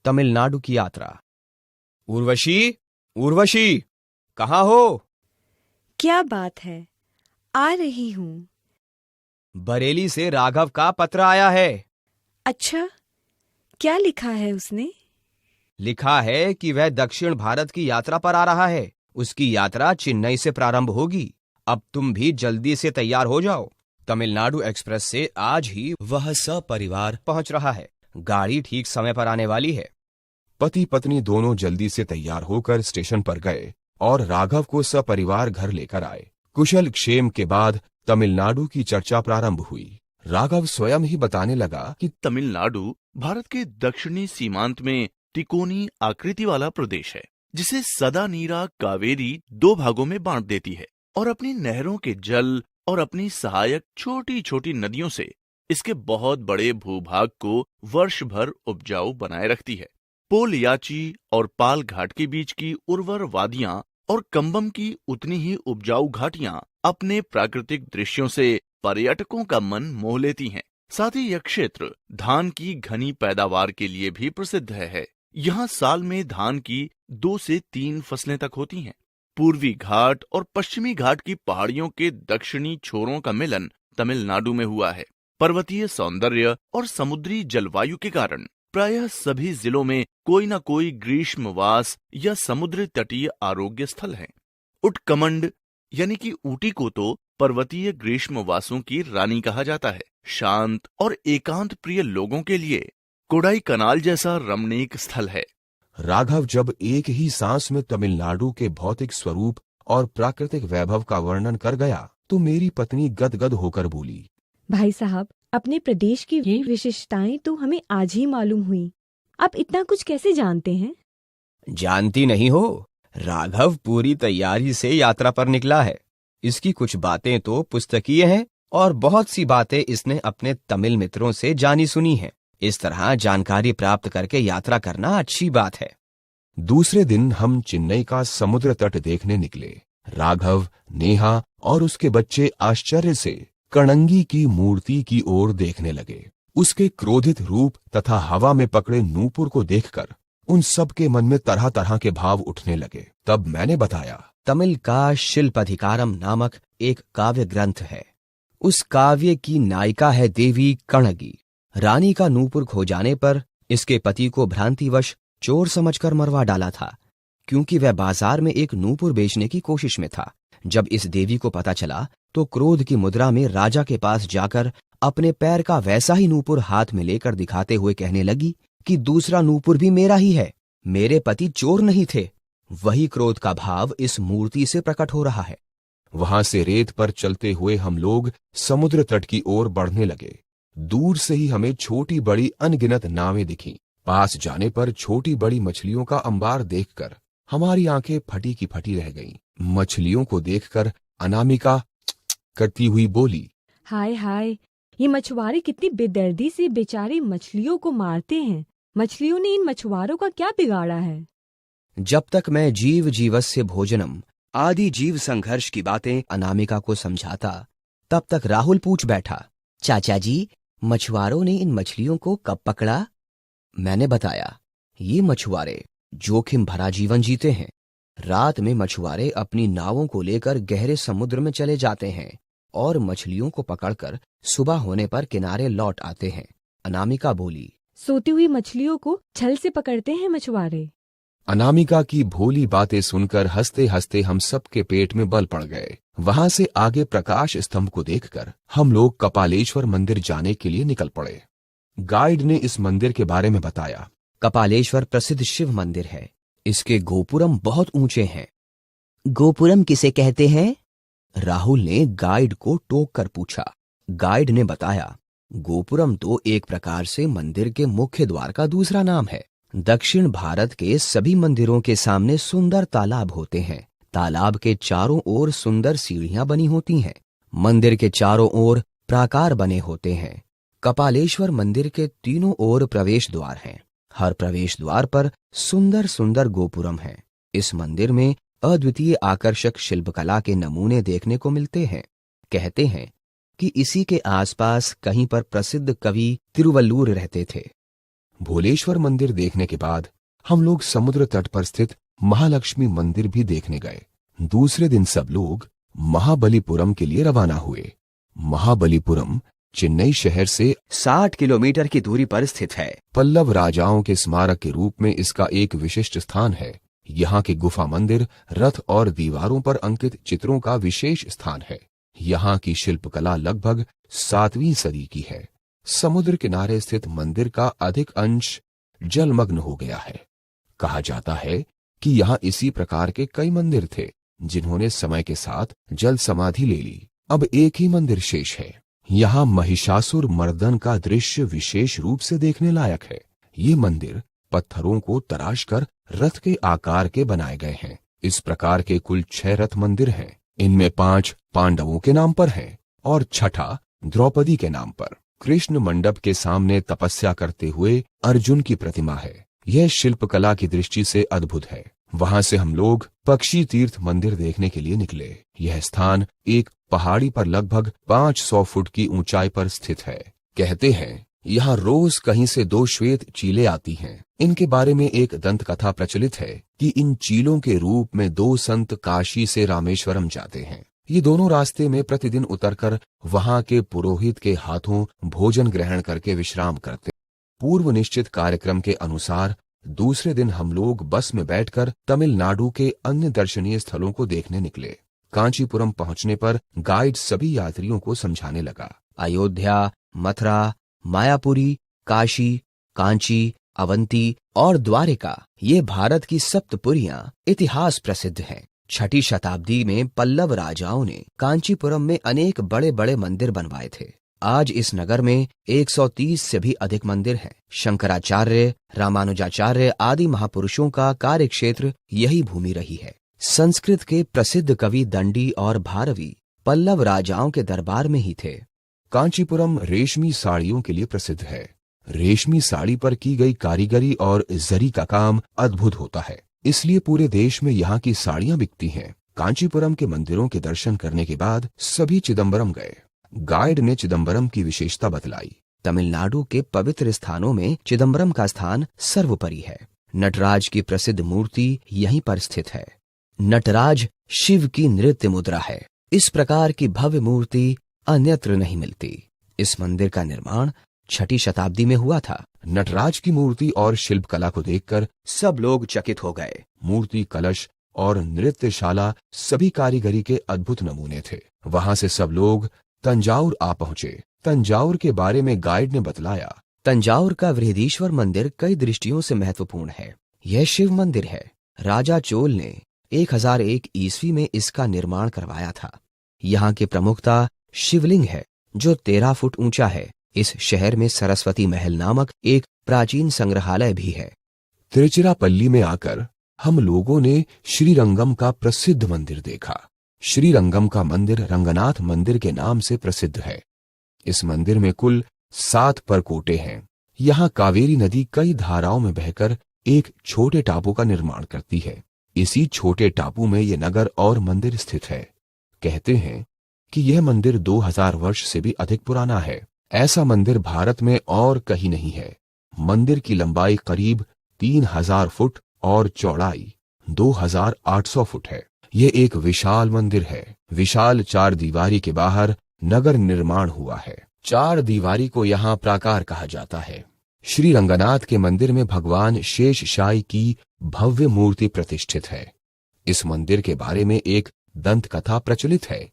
तमिलनाडु की यात्रा। उर्वशी, उर्वशी, कहाँ हो? क्या बात है, आ रही हूँ। बरेली से राघव का पत्र आया है। अच्छा, क्या लिखा है उसने? लिखा है कि वह दक्षिण भारत की यात्रा पर आ रहा है। उसकी यात्रा चेन्नई से प्रारंभ होगी। अब तुम भी जल्दी से तैयार हो जाओ। तमिलनाडु एक्सप्रेस से आज ही वह सपरिवार पहुंच रहा है। गाड़ी ठीक समय पर आने वाली है। पति पत्नी दोनों जल्दी से तैयार होकर स्टेशन पर गए और राघव को सपरिवार घर लेकर आए। कुशल क्षेम के बाद तमिलनाडु की चर्चा प्रारंभ हुई। राघव स्वयं ही बताने लगा कि तमिलनाडु भारत के दक्षिणी सीमांत में तिकोनी आकृति वाला प्रदेश है, जिसे सदा नीरा कावेरी दो भागों में बांट देती है और अपनी नहरों के जल और अपनी सहायक छोटी छोटी नदियों से इसके बहुत बड़े भूभाग को वर्ष भर उपजाऊ बनाए रखती है। पोलयाची और पाल घाट के बीच की उर्वर वादियां और कंबम की उतनी ही उपजाऊ घाटियां अपने प्राकृतिक दृश्यों से पर्यटकों का मन मोह लेती हैं। साथ ही यह क्षेत्र धान की घनी पैदावार के लिए भी प्रसिद्ध है। यहाँ साल में धान की 2 से 3 फसलें तक होती हैं। पूर्वी घाट और पश्चिमी घाट की पहाड़ियों के दक्षिणी छोरों का मिलन तमिलनाडु में हुआ है। पर्वतीय सौंदर्य और समुद्री जलवायु के कारण प्रायः सभी जिलों में कोई न कोई ग्रीष्मवास या समुद्र तटीय आरोग्य स्थल है। उटकमंड यानी कि ऊटी को तो पर्वतीय ग्रीष्मवासों की रानी कहा जाता है। शांत और एकांत प्रिय लोगों के लिए कोडाई कनाल जैसा रमणीक स्थल है। राघव जब एक ही सांस में तमिलनाडु के भौतिक स्वरूप और प्राकृतिक वैभव का वर्णन कर गया तो मेरी पत्नी गदगद होकर बोली, भाई साहब, अपने प्रदेश की ये विशेषताएं तो हमें आज ही मालूम हुई। आप इतना कुछ कैसे जानते हैं? जानती नहीं हो? राघव पूरी तैयारी से यात्रा पर निकला है। इसकी कुछ बातें तो पुस्तकीय हैं और बहुत सी बातें इसने अपने तमिल मित्रों से जानी सुनी हैं। इस तरह जानकारी प्राप्त करके यात्रा करना अच्छी बात है। दूसरे दिन हम चेन्नई का समुद्र तट देखने निकले। राघव, नेहा और उसके बच्चे आश्चर्य से कणंगी की मूर्ति की ओर देखने लगे। उसके क्रोधित रूप तथा हवा में पकड़े नूपुर को देखकर उन सब के मन में तरह तरह के भाव उठने लगे। तब मैंने बताया, तमिल का शिल्पाधिकारम नामक एक काव्य ग्रंथ है। उस काव्य की नायिका है देवी कणगी। रानी का नूपुर खो जाने पर इसके पति को भ्रांतिवश चोर समझकर मरवा डाला था, क्योंकि वह बाजार में एक नूपुर बेचने की कोशिश में था। जब इस देवी को पता चला तो क्रोध की मुद्रा में राजा के पास जाकर अपने पैर का वैसा ही नूपुर हाथ में लेकर दिखाते हुए कहने लगी कि दूसरा नूपुर भी मेरा ही है, मेरे पति चोर नहीं थे। वही क्रोध का भाव इस मूर्ति से प्रकट हो रहा है। वहां से रेत पर चलते हुए हम लोग समुद्र तट की ओर बढ़ने लगे। दूर से ही हमें छोटी बड़ी अनगिनत नावें दिखीं। पास जाने पर छोटी बड़ी मछलियों का अंबार देखकर हमारी आंखें फटी की फटी रह गईं। मछलियों को देखकर अनामिका करती हुई बोली, हाय हाय, ये मछुआरे कितनी बेदर्दी से बेचारी मछलियों को मारते हैं। मछलियों ने इन मछुआरों का क्या बिगाड़ा है? जब तक मैं जीव जीवस्य भोजनम आदि जीव संघर्ष की बातें अनामिका को समझाता, तब तक राहुल पूछ बैठा, चाचा जी, मछुआरों ने इन मछलियों को कब पकड़ा? मैंने बताया, ये मछुआरे जोखिम भरा जीवन जीते हैं। रात में मछुआरे अपनी नावों को लेकर गहरे समुद्र में चले जाते हैं और मछलियों को पकड़कर सुबह होने पर किनारे लौट आते हैं। अनामिका बोली, सोती हुई मछलियों को छल से पकड़ते हैं मछुआरे। अनामिका की भोली बातें सुनकर हंसते हंसते हम सब के पेट में बल पड़ गए। वहां से आगे प्रकाश स्तंभ को देखकर हम लोग कपालेश्वर मंदिर जाने के लिए निकल पड़े। गाइड ने इस मंदिर के बारे में बताया। कपालेश्वर प्रसिद्ध शिव मंदिर है। इसके गोपुरम बहुत ऊंचे हैं। गोपुरम किसे कहते हैं? राहुल ने गाइड को टोक कर पूछा। गाइड ने बताया, गोपुरम तो एक प्रकार से मंदिर के मुख्य द्वार का दूसरा नाम है। दक्षिण भारत के सभी मंदिरों के सामने सुंदर तालाब होते हैं। तालाब के चारों ओर सुंदर सीढ़ियां बनी होती हैं। मंदिर के चारों ओर प्राकार बने होते हैं। कपालेश्वर मंदिर के तीनों ओर प्रवेश द्वार हैं। हर प्रवेश द्वार पर सुंदर सुंदर गोपुरम हैं। इस मंदिर में अद्वितीय आकर्षक शिल्पकला के नमूने देखने को मिलते हैं। कहते हैं कि इसी के आसपास कहीं पर प्रसिद्ध कवि तिरुवल्लुर रहते थे। भोलेश्वर मंदिर देखने के बाद हम लोग समुद्र तट पर स्थित महालक्ष्मी मंदिर भी देखने गए। दूसरे दिन सब लोग महाबलीपुरम के लिए रवाना हुए। महाबलीपुरम चेन्नई शहर से 60 किलोमीटर की दूरी पर स्थित है। पल्लव राजाओं के स्मारक के रूप में इसका एक विशिष्ट स्थान है। यहाँ के गुफा मंदिर, रथ और दीवारों पर अंकित चित्रों का विशेष स्थान है। यहाँ की शिल्पकला लगभग 7वीं सदी की है। समुद्र किनारे स्थित मंदिर का अधिक अंश जलमग्न हो गया है। कहा जाता है कि यहाँ इसी प्रकार के कई मंदिर थे जिन्होंने समय के साथ जल समाधि ले ली। अब एक ही मंदिर शेष है। यहाँ महिषासुर मर्दन का दृश्य विशेष रूप से देखने लायक है। ये मंदिर पत्थरों को तराशकर रथ के आकार के बनाए गए हैं। इस प्रकार के कुल 6 रथ मंदिर हैं। इनमें 5 पांडवों के नाम पर हैं और 6ठा द्रौपदी के नाम पर। कृष्ण मंडप के सामने तपस्या करते हुए अर्जुन की प्रतिमा है। यह शिल्पकला की दृष्टि से अद्भुत है। वहां से हम लोग पक्षी तीर्थ मंदिर देखने के लिए निकले। यह स्थान एक पहाड़ी पर लगभग 500 फुट की ऊंचाई पर स्थित है। कहते हैं यहाँ रोज कहीं से 2 श्वेत चीलें आती हैं। इनके बारे में एक दंत कथा प्रचलित है कि इन चीलों के रूप में 2 संत काशी से रामेश्वरम जाते हैं। ये दोनों रास्ते में प्रतिदिन उतरकर वहां के पुरोहित के हाथों भोजन ग्रहण करके विश्राम करते। पूर्व निश्चित कार्यक्रम के अनुसार दूसरे दिन हम लोग बस में बैठकर तमिलनाडु के अन्य दर्शनीय स्थलों को देखने निकले। कांचीपुरम पहुंचने पर गाइड सभी यात्रियों को समझाने लगा। अयोध्या, मथुरा, मायापुरी, काशी, कांची, अवंती और द्वारिका ये भारत की सप्तपुरियां इतिहास प्रसिद्ध हैं। 6ठी शताब्दी में पल्लव राजाओं ने कांचीपुरम में अनेक बड़े बड़े मंदिर बनवाए थे। आज इस नगर में 130 से भी अधिक मंदिर हैं। शंकराचार्य, रामानुजाचार्य आदि महापुरुषों का कार्यक्षेत्र यही भूमि रही है। संस्कृत के प्रसिद्ध कवि दंडी और भारवी पल्लव राजाओं के दरबार में ही थे। कांचीपुरम रेशमी साड़ियों के लिए प्रसिद्ध है। रेशमी साड़ी पर की गई कारीगरी और जरी का काम अद्भुत होता है, इसलिए पूरे देश में यहाँ की साड़ियां बिकती हैं। कांचीपुरम के मंदिरों के दर्शन करने के बाद सभी चिदम्बरम गए। गाइड ने चिदम्बरम की विशेषता बतलाई। तमिलनाडु के पवित्र स्थानों में चिदम्बरम का स्थान सर्वोपरि है। नटराज की प्रसिद्ध मूर्ति यहीं पर स्थित है। नटराज शिव की नृत्य मुद्रा है। इस प्रकार की भव्य मूर्ति अन्यत्र नहीं मिलती। इस मंदिर का निर्माण 6ठी शताब्दी में हुआ था। नटराज की मूर्ति और शिल्पकला को देखकर सब लोग चकित हो गए। मूर्ति, कलश और नृत्यशाला सभी कारीगरी के अद्भुत नमूने थे। वहां से सब लोग तंजाउर आ पहुंचे। तंजाउर के बारे में गाइड ने बतलाया। तंजाउर का बृहदीश्वर मंदिर कई दृष्टियों से महत्वपूर्ण है। यह शिव मंदिर है। राजा चोल ने 1001 ईस्वी में इसका निर्माण करवाया था। यहाँ की प्रमुखता शिवलिंग है जो 13 फुट ऊंचा है। इस शहर में सरस्वती महल नामक एक प्राचीन संग्रहालय भी है। तिरुचिरापल्ली में आकर हम लोगों ने श्रीरंगम का प्रसिद्ध मंदिर देखा। श्रीरंगम का मंदिर रंगनाथ मंदिर के नाम से प्रसिद्ध है। इस मंदिर में कुल 7 परकोटे हैं। यहाँ कावेरी नदी कई धाराओं में बहकर एक छोटे टापू का निर्माण करती है। इसी छोटे टापू में ये नगर और मंदिर स्थित है। कहते हैं कि यह मंदिर 2000 वर्ष से भी अधिक पुराना है। ऐसा मंदिर भारत में और कहीं नहीं है। मंदिर की लंबाई करीब 3000 फुट और चौड़ाई 2800 फुट है। यह एक विशाल मंदिर है। विशाल 4 दीवारी के बाहर नगर निर्माण हुआ है। 4 दीवारी को यहाँ प्राकार कहा जाता है। श्री रंगनाथ के मंदिर में भगवान शेषशायी की भव्य मूर्ति प्रतिष्ठित है। इस मंदिर के बारे में एक दंत कथा प्रचलित है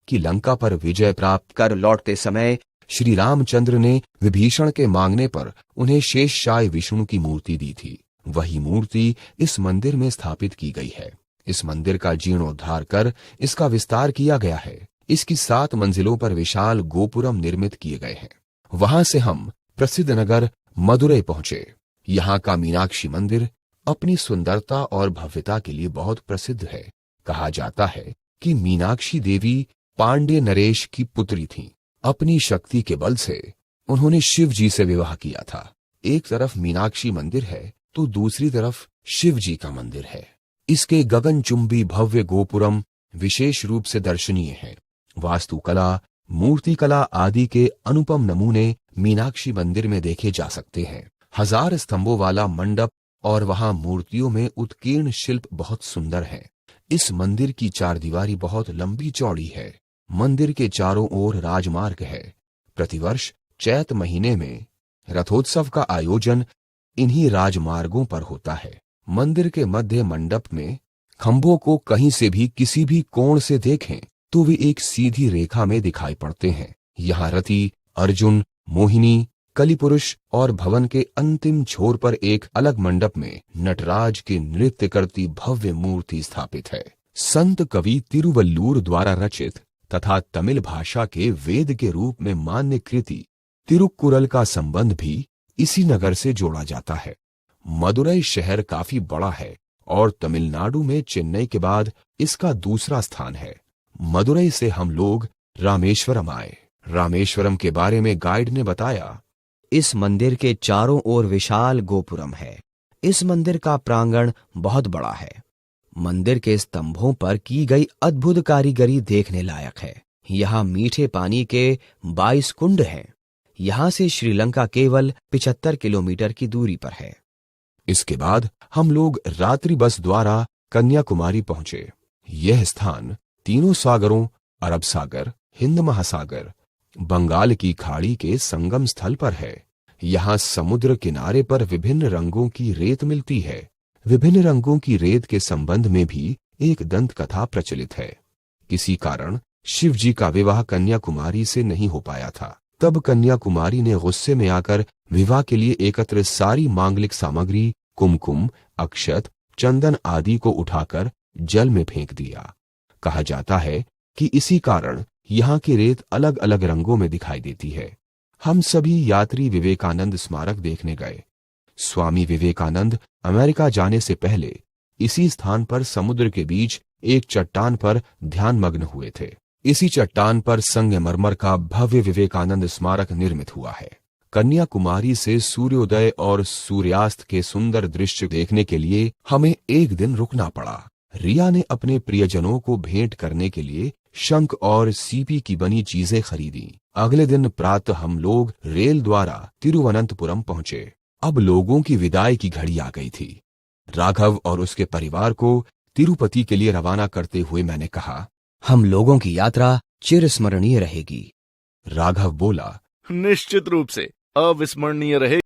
कि लंका पर विजय प्राप्त कर लौटते समय श्री रामचंद्र ने विभीषण के मांगने पर उन्हें शेषशायी विष्णु की मूर्ति दी थी। वही मूर्ति इस मंदिर में स्थापित की गई है। इस मंदिर का जीर्णोद्धार कर इसका विस्तार किया गया है। इसकी 7 मंजिलों पर विशाल गोपुरम निर्मित किए गए हैं। वहां से हम प्रसिद्ध नगर मदुरई पहुंचे। यहाँ का मीनाक्षी मंदिर अपनी सुंदरता और भव्यता के लिए बहुत प्रसिद्ध है। कहा जाता है कि मीनाक्षी देवी पांड्य नरेश की पुत्री थीं। अपनी शक्ति के बल से उन्होंने शिव जी से विवाह किया था। एक तरफ मीनाक्षी मंदिर है तो दूसरी तरफ शिव जी का मंदिर है। इसके गगनचुंबी भव्य गोपुरम विशेष रूप से दर्शनीय हैं। वास्तुकला, मूर्तिकला आदि के अनुपम नमूने मीनाक्षी मंदिर में देखे जा सकते हैं। 1000 स्तंभों वाला मंडप और वहां मूर्तियों में उत्कीर्ण शिल्प बहुत सुंदर हैं। इस मंदिर की चारदीवारी बहुत लंबी चौड़ी है। मंदिर के चारों ओर राजमार्ग है। प्रतिवर्ष चैत महीने में रथोत्सव का आयोजन इन्हीं राजमार्गों पर होता है। मंदिर के मध्य मंडप में खंभों को कहीं से भी किसी भी कोण से देखें तो वे एक सीधी रेखा में दिखाई पड़ते हैं। यहाँ रति, अर्जुन, मोहिनी, कलिपुरुष और भवन के अंतिम छोर पर एक अलग मंडप में नटराज के नृत्य करती भव्य मूर्ति स्थापित है। संत कवि तिरुवल्लूर द्वारा रचित तथा तमिल भाषा के वेद के रूप में मान्य कृति तिरुक्कुरल का संबंध भी इसी नगर से जोड़ा जाता है। मदुरई शहर काफी बड़ा है और तमिलनाडु में चेन्नई के बाद इसका दूसरा स्थान है। मदुरई से हम लोग रामेश्वरम आए। रामेश्वरम के बारे में गाइड ने बताया, इस मंदिर के चारों ओर विशाल गोपुरम है। इस मंदिर का प्रांगण बहुत बड़ा है। मंदिर के स्तंभों पर की गई अद्भुत कारीगरी देखने लायक है। यहाँ मीठे पानी के 22 कुंड हैं। यहाँ से श्रीलंका केवल 75 किलोमीटर की दूरी पर है। इसके बाद हम लोग रात्रि बस द्वारा कन्याकुमारी पहुंचे। यह स्थान तीनों सागरों अरब सागर, हिंद महासागर, बंगाल की खाड़ी के संगम स्थल पर है। यहाँ समुद्र किनारे पर विभिन्न रंगों की रेत मिलती है। विभिन्न रंगों की रेत के संबंध में भी एक दंत कथा प्रचलित है। किसी कारण शिव जी का विवाह कन्याकुमारी से नहीं हो पाया था। तब कन्याकुमारी ने गुस्से में आकर विवाह के लिए एकत्र सारी मांगलिक सामग्री, कुमकुम, अक्षत, चंदन आदि को उठाकर जल में फेंक दिया। कहा जाता है कि इसी कारण यहाँ की रेत अलग अलग रंगों में दिखाई देती है। हम सभी यात्री विवेकानंद स्मारक देखने गए। स्वामी विवेकानंद अमेरिका जाने से पहले इसी स्थान पर समुद्र के बीच एक चट्टान पर ध्यानमग्न हुए थे। इसी चट्टान पर संगमरमर का भव्य विवेकानंद स्मारक निर्मित हुआ है। कन्याकुमारी से सूर्योदय और सूर्यास्त के सुंदर दृश्य देखने के लिए हमें एक दिन रुकना पड़ा। रिया ने अपने प्रियजनों को भेंट करने के लिए शंख और सीपी की बनी चीजें खरीदी। अगले दिन प्रातः हम लोग रेल द्वारा तिरुवनंतपुरम पहुंचे। अब लोगों की विदाई की घड़ी आ गई थी। राघव और उसके परिवार को तिरुपति के लिए रवाना करते हुए मैंने कहा, हम लोगों की यात्रा चिरस्मरणीय रहेगी। राघव बोला, निश्चित रूप से अविस्मरणीय रहे।